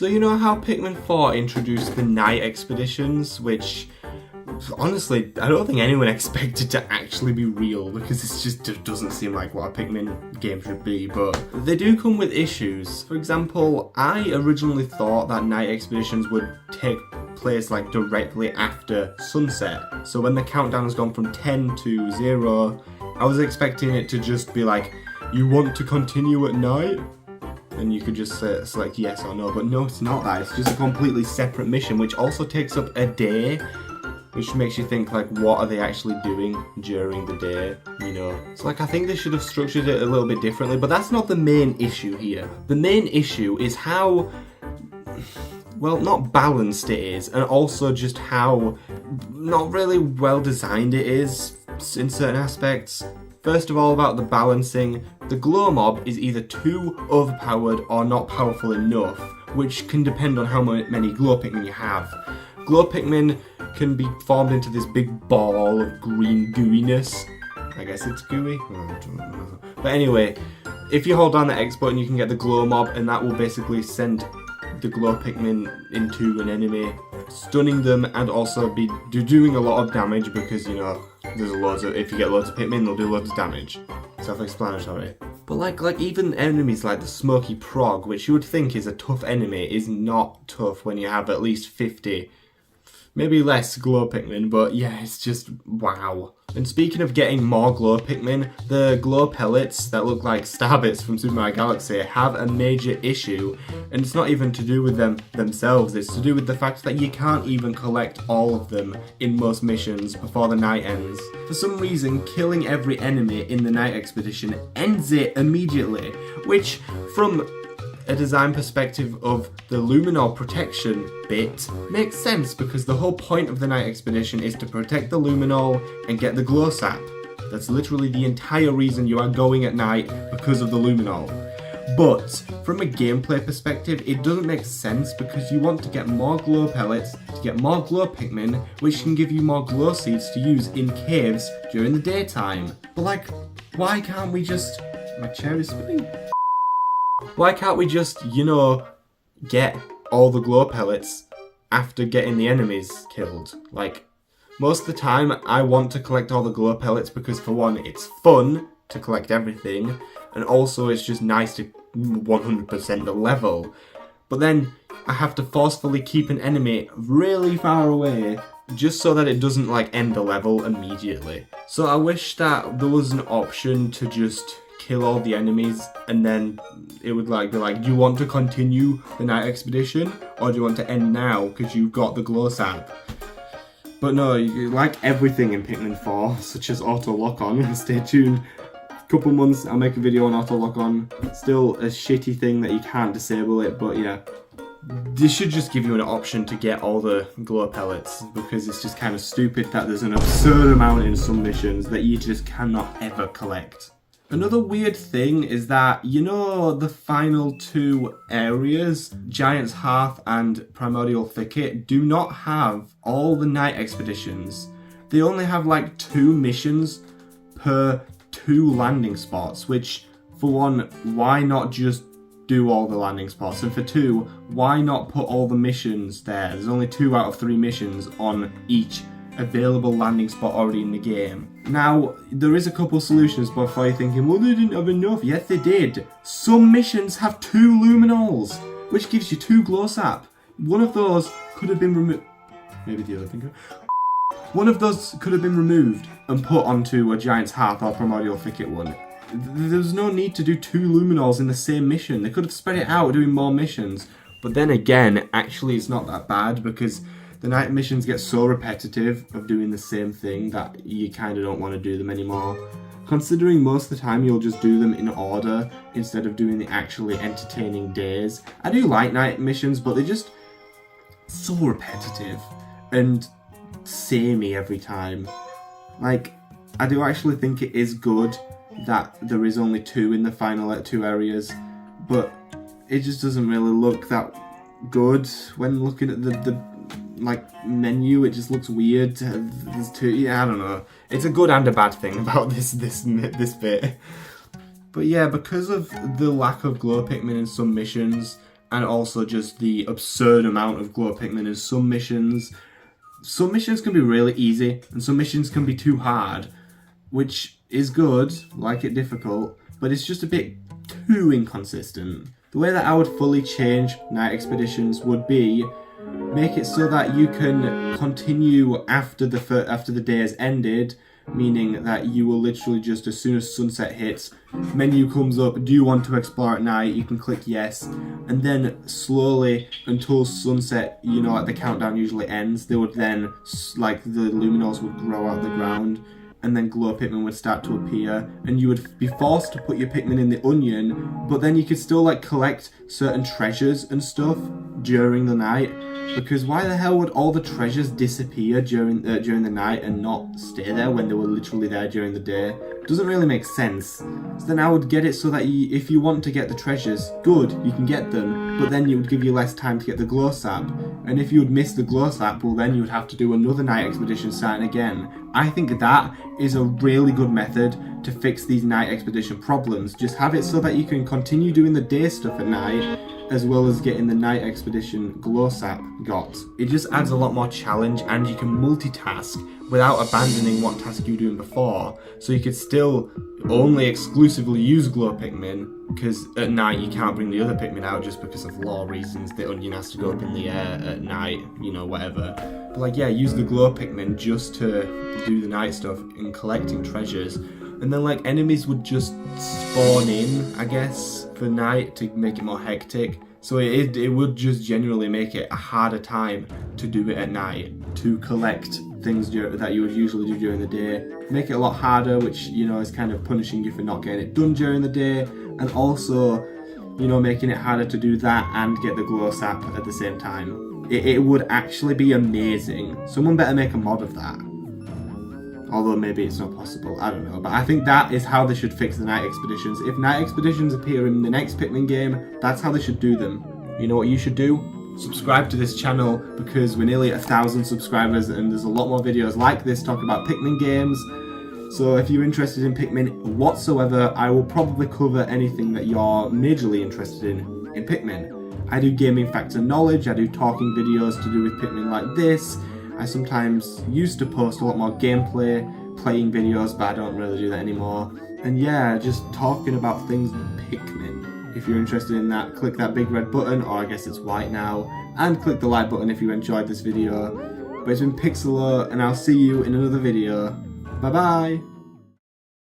So you know how Pikmin 4 introduced the night expeditions, which honestly, I don't think anyone expected to actually be real because it just doesn't seem like what a Pikmin game should be, but they do come with issues. For example, I originally thought that night expeditions would take place like directly after sunset. So when the countdown has gone from 10 to 0, I was expecting it to just be like, you want to continue at night? And you could just select yes or no, but no, it's not that. It's just a completely separate mission, which also takes up a day, which makes you think, like, what are they actually doing during the day, you know? So, like, I think they should have structured it a little bit differently, but that's not the main issue here. The main issue is how, well, not balanced it is, and also just how not really well designed it is in certain aspects. First of all, about the balancing, the glow mob is either too overpowered or not powerful enough, which can depend on how many glow Pikmin you have. Glow Pikmin can be formed into this big ball of green gooiness. I guess it's gooey? But anyway, if you hold down the X button, you can get the glow mob, and that will basically send the glow Pikmin into an enemy, stunning them, and also be doing a lot of damage because, you know, there's loads of, if you get loads of Pikmin, they'll do loads of damage. Self-explanatory. But like even enemies like the Smoky Prog, which you would think is a tough enemy, is not tough when you have at least 50, maybe less glow Pikmin, but yeah, it's just wow. And speaking of getting more glow Pikmin, the glow pellets that look like Starbits from Super Mario Galaxy have a major issue, and it's not even to do with them themselves, it's to do with the fact that you can't even collect all of them in most missions before the night ends. For some reason, killing every enemy in the night expedition ends it immediately, which, from a design perspective of the Luminol protection bit, makes sense because the whole point of the night expedition is to protect the Luminol and get the glow sap. That's literally the entire reason you are going at night, because of the Luminol. But from a gameplay perspective, it doesn't make sense because you want to get more glow pellets to get more glow Pikmin, which can give you more glow seeds to use in caves during the daytime. But like, why can't we just... My chair is spinning. Why can't we just, you know, get all the glow pellets after getting the enemies killed? Like, most of the time I want to collect all the glow pellets because, for one, it's fun to collect everything, and also it's just nice to 100% the level. But then I have to forcefully keep an enemy really far away just so that it doesn't like end the level immediately. So I wish that there was an option to just kill all the enemies and then it would like be like, do you want to continue the night expedition or do you want to end now because you've got the glow sap? But no, like everything in Pikmin 4, such as auto lock on, stay tuned. Couple months I'll make a video on auto lock on. Still a shitty thing that you can't disable it, but yeah. This should just give you an option to get all the glow pellets because it's just kind of stupid that there's an absurd amount in some missions that you just cannot ever collect. Another weird thing is that, you know, the final two areas, Giant's Hearth and Primordial Thicket, do not have all the night expeditions. They only have like 2 missions per 2 landing spots, which, for one, why not just do all the landing spots? And for 2, why not put all the missions there? There's only 2 out of 3 missions on each available landing spot already in the game. Now, there is a couple solutions before you're thinking, well, they didn't have enough. Yes, they did. Some missions have 2 Luminols, which gives you 2 glow sap. One of those could have been removed. Maybe the other thing. One of those could have been removed and put onto a Giant's Hearth or Primordial Thicket one. There's no need to do 2 Luminols in the same mission. They could have spread it out doing more missions. But then again, actually it's not that bad because the night missions get so repetitive of doing the same thing that you kind of don't want to do them anymore. Considering most of the time you'll just do them in order instead of doing the actually entertaining days. I do like night missions, but they're just so repetitive and samey every time. Like, I do actually think it is good that there is only 2 in the final 2 areas, but it just doesn't really look that good when looking at the like menu. It just looks weird. There's 2, yeah, I don't know. It's a good and a bad thing about this bit. But yeah, because of the lack of glow Pikmin in some missions, and also just the absurd amount of glow Pikmin in some missions. Some missions can be really easy, and some missions can be too hard, which is good, like it difficult, but it's just a bit too inconsistent. The way that I would fully change night expeditions would be make it so that you can continue after the day has ended, meaning that you will literally just, as soon as sunset hits, menu comes up, do you want to explore at night? You can click yes, and then slowly until sunset, you know, like the countdown usually ends, they would then, like the luminals would grow out of the ground, and then glow Pikmin would start to appear, and you would be forced to put your Pikmin in the onion, but then you could still like collect certain treasures and stuff during the night, because why the hell would all the treasures disappear during the night and not stay there when they were literally there during the day? Doesn't really make sense. So then I would get it so that if you want to get the treasures, good, you can get them, but then it would give you less time to get the glow sap. And if you would miss the glow sap, well then you would have to do another night expedition starting again. I think that is a really good method to fix these night expedition problems. Just have it so that you can continue doing the day stuff at night, as well as getting the night expedition glow sap got. It just adds a lot more challenge, and you can multitask without abandoning what task you were doing before. So you could still only exclusively use glow Pikmin, because at night you can't bring the other Pikmin out just because of lore reasons. The onion has to go up in the air at night, you know, whatever. But like, yeah, use the glow Pikmin just to do the night stuff and collecting treasures. And then like enemies would just spawn in, I guess, for night to make it more hectic. So it would just generally make it a harder time to do it at night, to collect things that you would usually do during the day. Make it a lot harder, which, you know, is kind of punishing you for not getting it done during the day, and also, you know, making it harder to do that and get the glow sap at the same time. It would actually be amazing. Someone better make a mod of that. Although maybe it's not possible, I don't know. But I think that is how they should fix the night expeditions. If night expeditions appear in the next Pikmin game, that's how they should do them. You know what you should do? Subscribe to this channel, because we're nearly at 1,000 subscribers and there's a lot more videos like this talking about Pikmin games. So if you're interested in Pikmin whatsoever, I will probably cover anything that you're majorly interested in Pikmin. I do gaming facts and knowledge, I do talking videos to do with Pikmin like this. I sometimes used to post a lot more gameplay, playing videos, but I don't really do that anymore. And yeah, just talking about things Pikmin. If you're interested in that, click that big red button, or I guess it's white now, and click the like button if you enjoyed this video. But it's been Pikzelow, and I'll see you in another video. Bye bye!